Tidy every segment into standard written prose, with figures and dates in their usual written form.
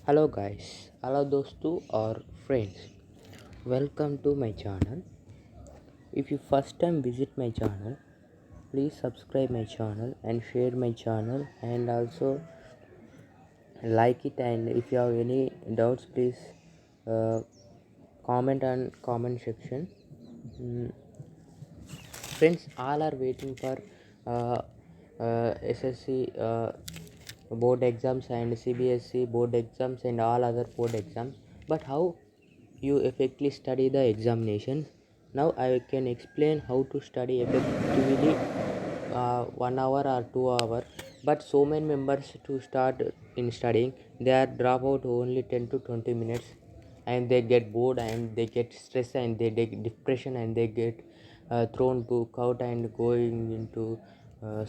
Hello guys, hello dostu or friends. Welcome to my channel. If you first time visit my channel, please subscribe my channel and share my channel and also like it. And if you have any doubts, please uh, comment on comment section. Mm, Friends, all are waiting for uh, SSC board exams and CBSE board exams and all other board exams. But how you effectively study the examinations? Now I can explain how to study effectively 1 hour or 2 hour. But so many members to start in studying, they are drop out only 10 to 20 minutes, and they get bored and they get stressed and they get depression and they get thrown book out and going into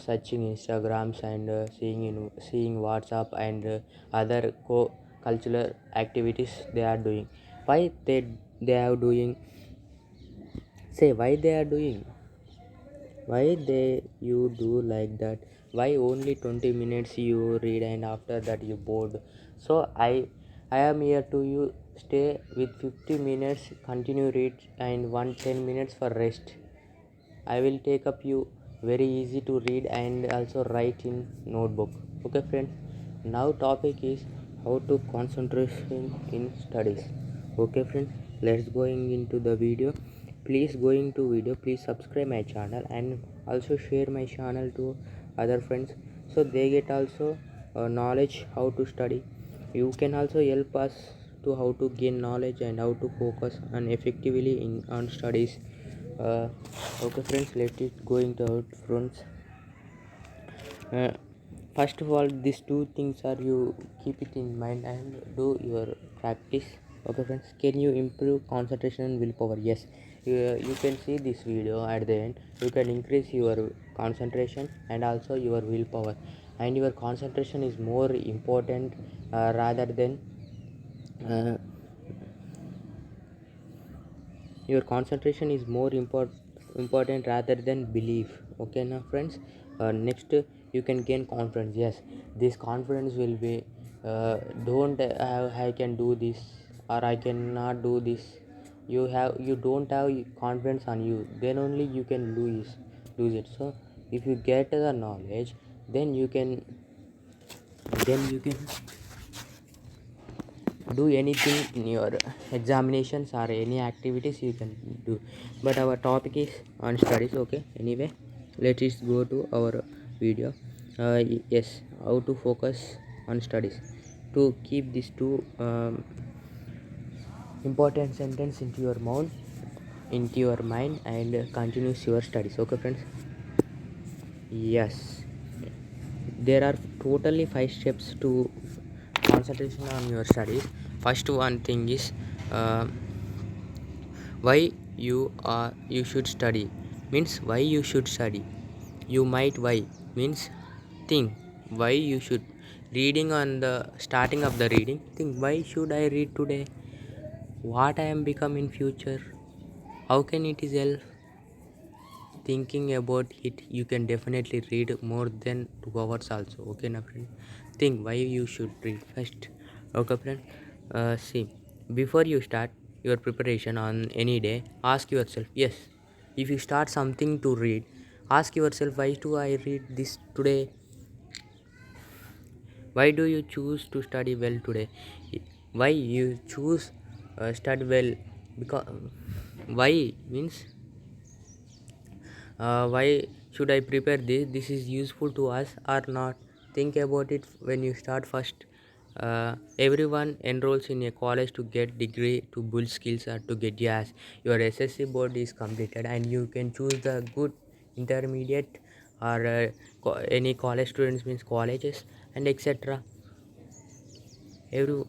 searching Instagrams and seeing WhatsApp and other cultural activities they are doing. Why they are doing? Say why they are doing? Why they you do like that? Why only 20 minutes you read and after that you bored? So I am here to you stay with 50 minutes continue read and 1 10 minutes for rest. I will take up you very easy to read and also write in notebook. Okay friends, now topic is how to concentration in studies. Okay friends, let's going into the video. Please going to video, please subscribe my channel and also share my channel to other friends so they get also knowledge how to study. You can also help us to how to gain knowledge and how to focus and effectively in on studies. uh, okay friends, let it going to out friends. uh, First of all, these two things are you keep it in mind and do your practice. Okay friends, can you improve concentration and willpower? Yes, you can see this video at the end. You can increase your concentration and also your willpower, and your concentration is more important rather than uh, your concentration is more important rather than belief. Okay now friends. Next, you can gain confidence. Yes, this confidence will be don't I can do this or I cannot do this. You don't have confidence on you, then only you can lose it. So if you get the knowledge, then you can do anything in your examinations or any activities you can do. But our topic is on studies. Okay, anyway, let us go to our video. Yes, how to focus on studies to keep these two important sentence into your mouth, into your mind, and continues your studies. Okay friends. Yes, there are totally 5 steps to concentration on your studies. First one thing is uh, why you should study. Means why you should study. You might why means think why you should reading. On the starting of the reading, think why should I read today, what I am become in future, how can it is help. Thinking about it, you can definitely read more than 2 hours also. Okay na friend, think why you should read first. Okay friend. See, before you start your preparation on any day, ask yourself, yes, if you start something to read, ask yourself, why do I read this today? Why do you choose to study well today? Why you choose study well? Because why means why should I prepare this is useful to us or not. Think about it when you start first. Everyone enrolls in a college to get degree, to build skills, or to get yes, your SSC board is completed and you can choose the good intermediate or any college students means colleges and etc. Every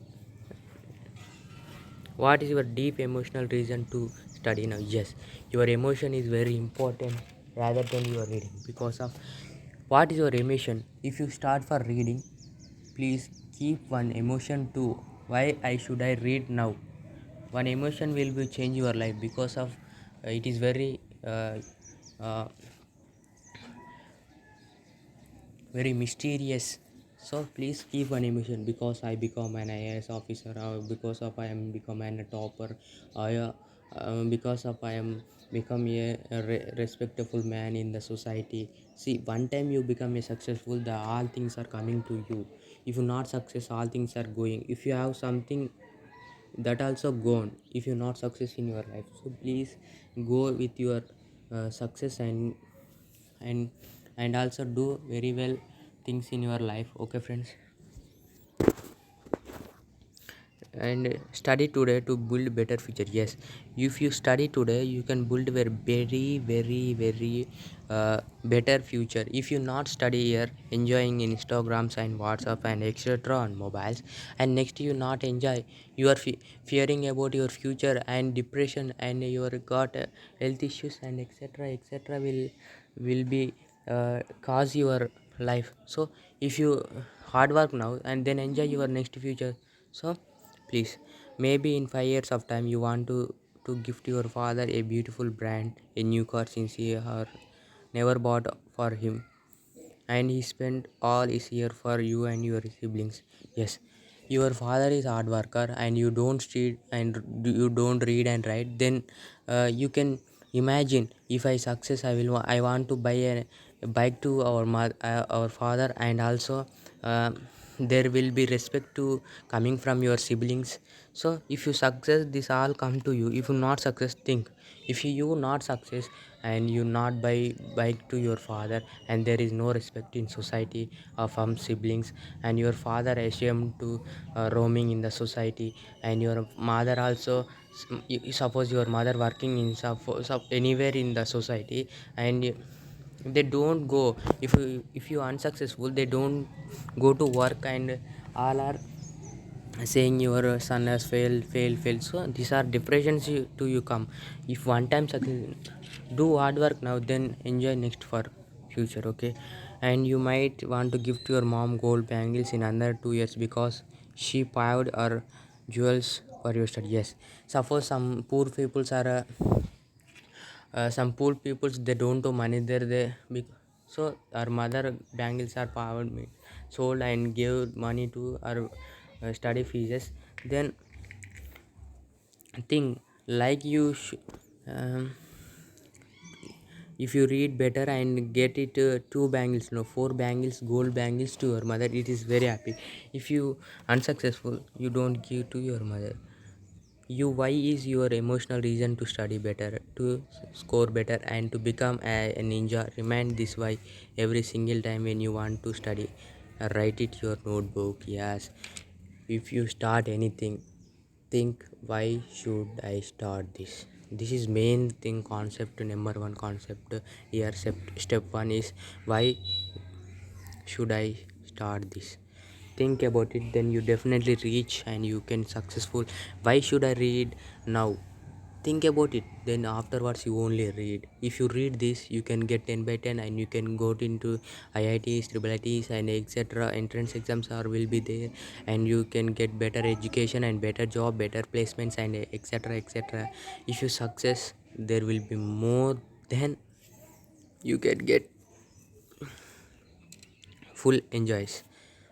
what is your deep emotional reason to study now? Yes, your emotion is very important rather than your reading. Because of what is your emotion? If you start for reading, please keep one emotion too. Why I should I read now? One emotion will be change your life. Because of it is uh, very mysterious So please keep an emotion because I become an IAS officer, or because of I am become an topper, or because of I am become a respectable man in the society. See, one time you become a successful, the all things are coming to you. If you not success, all things are going. If you have something, that also gone. If you not success in your life, so please go with your success, and and also do very well things in your life. Okay, friends. And study today to build better future. Yes, if you study today, you can build a very better future. If you not study here, enjoying Instagrams and WhatsApp and etc on mobiles, and next you not enjoy, you are fearing about your future, and depression, and your got health issues and etc will be cause your life. So if you hard work now and then enjoy your next future. So please, maybe in 5 years of time you want to gift your father a beautiful brand, a new car since he or never bought for him, and he spent all his year for you and your siblings. Yes, your father is hard worker and you don't read and you don't read and write. Then you can imagine, if I success, I want to buy a bike to our father, and also uh, there will be respect to coming from your siblings. So if you success, this all come to you. If you not success, think, if you not success and you not buy bike to your father, and there is no respect in society from siblings, and your father ashamed to roaming in the society, and your mother also, suppose your mother working in anywhere in the society, and they don't go, if you unsuccessful, they don't go to work, and all are saying your son has failed. So these are depressions to you come. If one time success, do hard work now, then enjoy next for future. Okay, and you might want to give to your mom gold bangles in another 2 years because she paid her jewels for your study. Yes, suppose some poor peoples, they don't have money there, so our mother bangles are powered sold and gave money to our study fees. Then think like um, if you read better and get it two bangles, no, four bangles, gold bangles to your mother, it is very happy. If you unsuccessful, you don't give to your mother. You why is your emotional reason to study better, to score better, and to become a ninja. Remind this why every single time when you want to study. Write it your notebook. Yes, if you start anything, think, why should I start this. This is main thing, concept number one concept here. Step one is, why should I start this. Think about it, then you definitely reach and you can successful. Why should I read now? Think about it, then afterwards you only read. If you read this, you can get 10 by 10, and you can go into IITs, triple ITs, and etc. Entrance exams are will be there, and you can get better education and better job, better placements, and etc. If you success, there will be more than you can get full enjoys.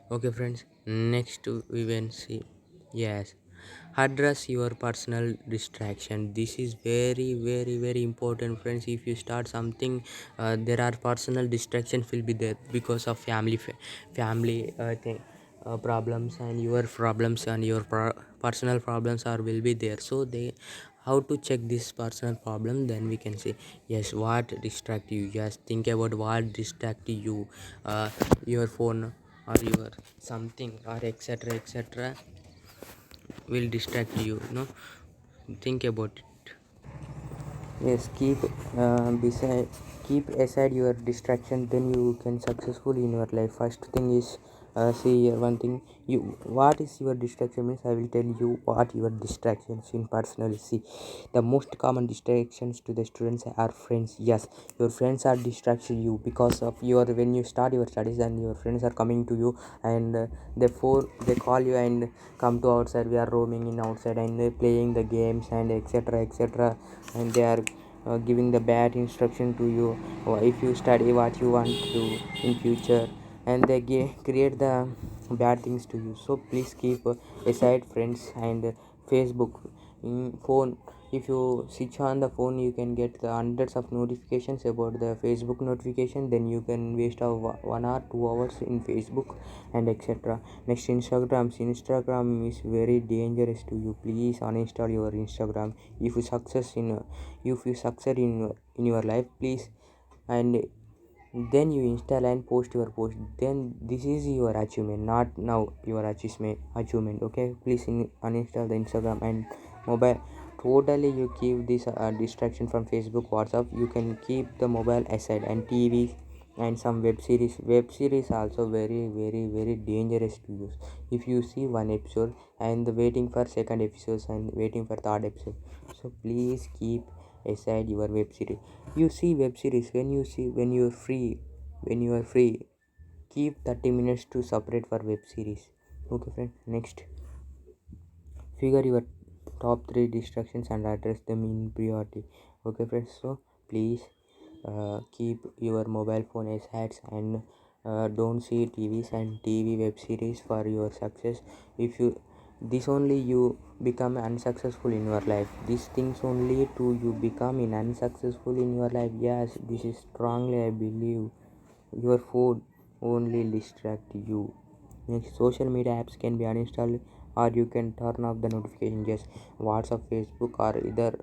Okay, friends, next we will see. Yes, address your personal distraction. This is very important, friends. If you start something, there are personal distractions will be there because of family problems, and your problems, and your personal problems are will be there. So they, how to check this personal problem, then we can say, yes, what distract you. Just think about what distract you. Your phone or your something or etc will distract you, no. Think about it. Yes, beside keep aside your distraction, then you can successful in your life. First thing is, see here one thing, you, what is your distraction means, I will tell you what your distractions in personally. See, the most common distractions to the students are friends. Yes, your friends are distracting you because of your, when you start your studies and your friends are coming to you, and therefore they call you and come to outside, we are roaming in outside, and they playing the games and etc, and they are giving the bad instruction to you, or if you study what you want to do in future. and they create the bad things to you. So please keep aside friends and Facebook in phone. If you switch on the phone, you can get the hundreds of notifications about the Facebook notification. Then you can waste 1 hour 2 hours in Facebook and etc. Next, Instagram is very dangerous to you. Please uninstall your Instagram. If you succeed in your life, please, and then you install and post your post. Then this is your achievement, not now your achievement. Okay, please uninstall the Instagram and mobile. Totally you keep this distraction from Facebook, WhatsApp. You can keep the mobile aside, and TV and some web series also very dangerous to use. If you see one episode and waiting for second episodes and waiting for third episode, so please keep aside your web series. You see web series when you are free, keep 30 minutes to separate for web series. Okay friend, next, figure your top 3 distractions and address them in priority. Okay friends, so please keep your mobile phone as hats and don't see tvs and tv web series for your success. If you this only you become unsuccessful in your life. These things only to you become in unsuccessful in your life. Yes, this is strongly I believe. Your phone only distract you. Next, social media apps can be uninstalled or you can turn off the notification. Yes, WhatsApp, Facebook, or either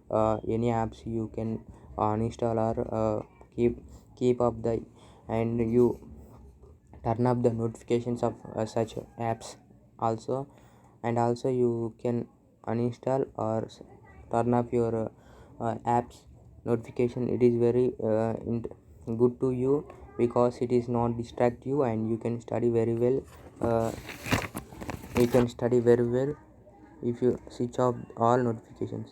any apps you can uninstall or keep up the, and you turn up the notifications of such apps also. And also you can uninstall or turn up your apps notification. It is very good to you because it is not distract you and you can study very well. uh, you can study very well if you switch off all notifications.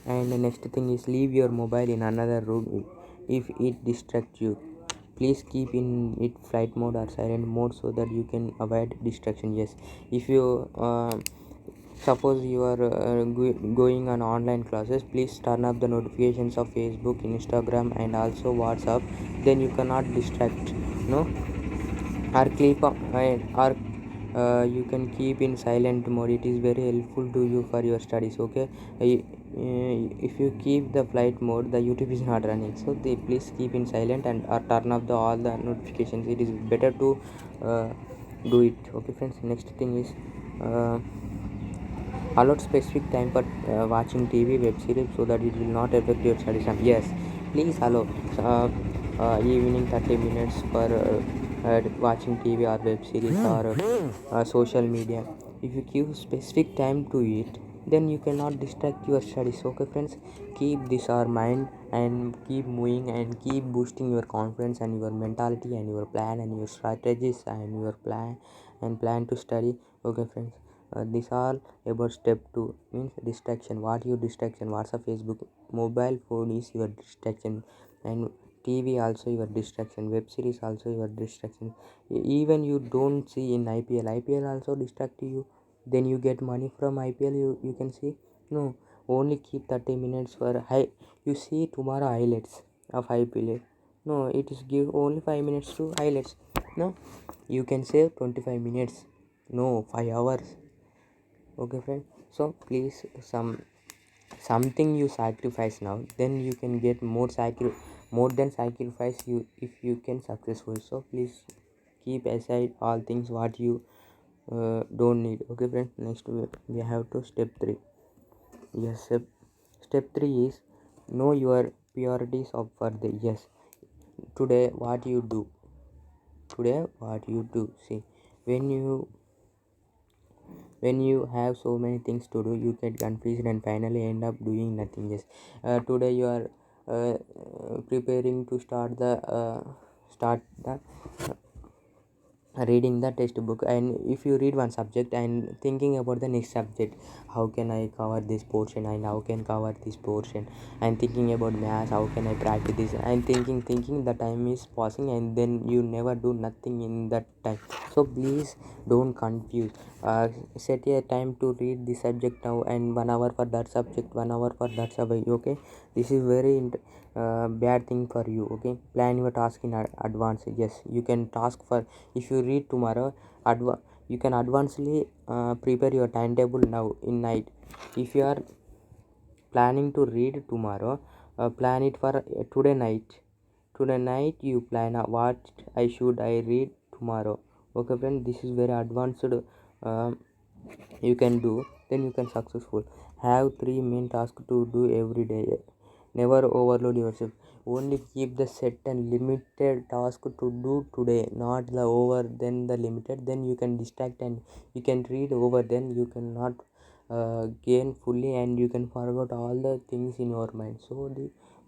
And the next thing is leave your mobile in another room if it distracts you. Please keep in it flight mode or silent mode so that you can avoid distraction. Yes, if you suppose you are going on online classes, please turn up the notifications of Facebook, Instagram, and also WhatsApp. Then you cannot distract, no, or keep or you can keep in silent mode. It is very helpful to you for your studies. Okay, if you keep the flight mode, the YouTube is not running, so they please keep in silent and turn off all the notifications. It is better to uh, do it. Okay friends, next thing is allot specific time for watching TV web series so that it will not affect your studies. Yes, please allow uh, evening 30 minutes for watching TV or web series or social media. If you give specific time to it, then you cannot distract your studies. Okay friends, keep this our mind and keep moving and keep boosting your confidence and your mentality and your plan and your strategies and your plan to study. Okay friends, this all about step 2 means distraction. What your distraction? WhatsApp, Facebook, mobile phone is your distraction, and TV also your distraction, web series also your distraction. Even you don't see in IPL also distract you. Then you get money from IPL, you can see. No, only keep 30 minutes for high. You see tomorrow highlights of IPL. No, it is give only 5 minutes to highlights. No, you can save 25 minutes. No, 5 hours. Okay friend, so please something you sacrifice now, then you can get more than sacrifice you if you can successful. So please keep aside all things what you don't need. Okay friend, next we have to step 3. Yes, step 3 is know your priorities of for the yes. Today what you do, see, when you have so many things to do, you get confused and finally end up doing nothing. Yes, today you are preparing to start the reading the textbook, and if you read one subject and thinking about the next subject, how can I cover this portion and how can cover this portion, and thinking about maths, how can I practice this, and thinking the time is passing and then you never do nothing in that time. So please don't confuse. Set a time to read the subject now and 1 hour for that subject, 1 hour for that subject. Okay, this is bad thing for you. Okay, plan your task in advance. Yes, you can task for, if you read tomorrow, you can advancedly prepare your timetable now in night. If you are planning to read tomorrow, plan it for today night you plan what I read tomorrow. Okay friend, this is very advanced, you can do, then you can successful. Have 3 main tasks to do every day. Never overload yourself. Only keep the set and limited task to do today, not the over then the limited. Then you can distract and you can read over, then you cannot gain fully and you can forget all the things in your mind. So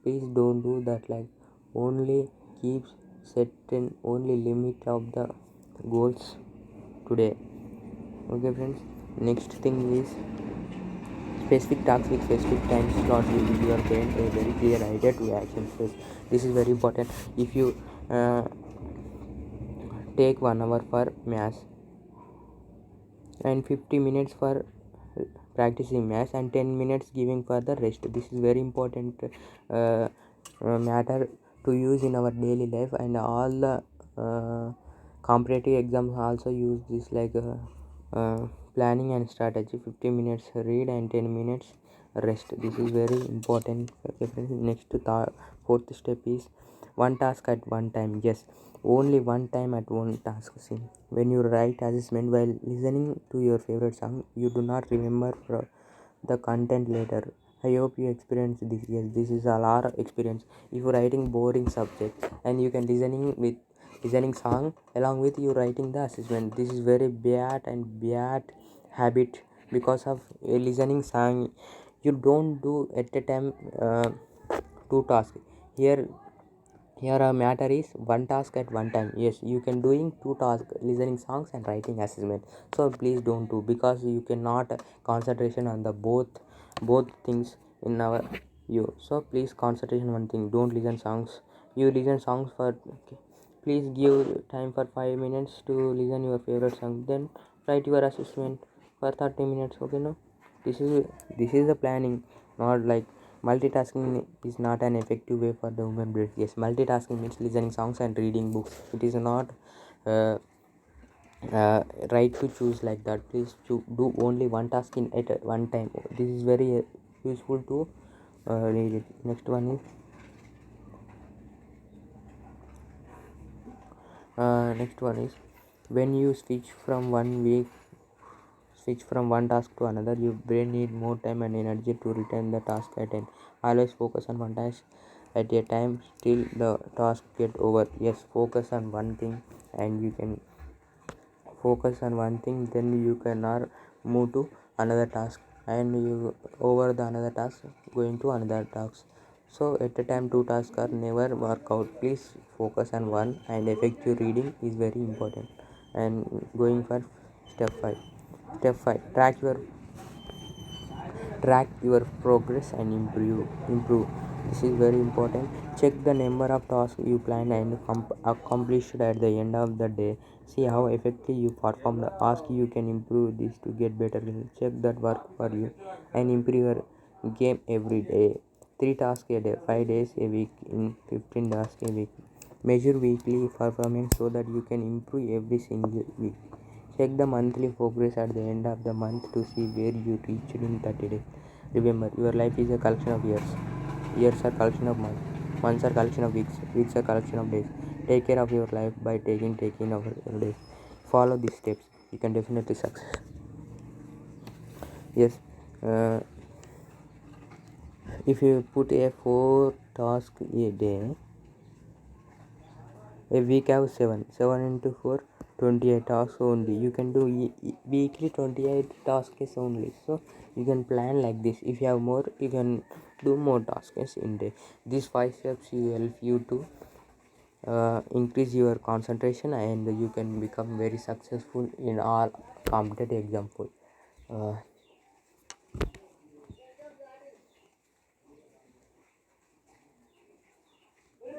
please don't do that. Like, only keep certain only limit of the goals today. Okay friends, next thing is specific tasks with specific time slot will give your brain a very clear idea to action phase. This is very important. If you take 1 hour for maths and 50 minutes for practicing maths and 10 minutes giving for the rest, this is very important matter to use in our daily life. And all the competitive exams also use this, like planning and strategy. 50 minutes read and 10 minutes rest. This is very important. Okay friends, next fourth step is one task at one time. Yes, only one time at one task. See, when you write assessment while listening to your favorite song, you do not remember the content later. I hope you experience this. Yes, this is a lot of experience. If you're writing boring subject and you can listening song along with you writing the assessment, this is very bad habit. Because of a listening song, you don't do at a time two tasks. Here a matter is one task at one time. Yes, you can doing two tasks, listening songs and writing assessment. So please don't do, because you cannot concentration on the both things in our you. So please concentration one thing, don't listen songs. You listen songs for, okay, please give time for 5 minutes to listen your favorite song, then write your assessment for 30 minutes. Okay, no, this is the planning. Not like multitasking is not an effective way for the human brain. Yes, multitasking means listening songs and reading books. It is not uh, right to choose like that. Please do only one task in at one time. This is very useful to read it. Next one is when you switch from one task to another, your brain need more time and energy to return the task at hand. Always focus on one task at a time till the task get over. Yes, focus on one thing, and you can focus on one thing, then you cannot move to another task, and you over the another task going to another task. So at a time two tasks are never work out. Please focus on one, and effective reading is very important. And going for step 5. Step 5, track your progress and improve. This is very important. Check the number of tasks you planned and accomplished at the end of the day. See how effectively you performed. Ask you can improve this to get better results. Check that work for you and improve your game every day. 3 tasks a day, 5 days a week, in 15 tasks a week. Measure weekly performance so that you can improve every single week. Check the monthly progress at the end of the month to see where you reached in 30 days. Remember, your life is a collection of years. Years are collection of months. Months are collection of weeks. Weeks are collection of days. Take care of your life by taking of your days. Follow these steps. You can definitely succeed. Yes. If you put a 4 task a day, a week have 7 into 4, 28 tasks only. You can do weekly 28 tasks only. So you can plan like this. If you have more, you can do more tasks in day. These 5 steps will help you to increase your concentration, and you can become very successful in all competitive example.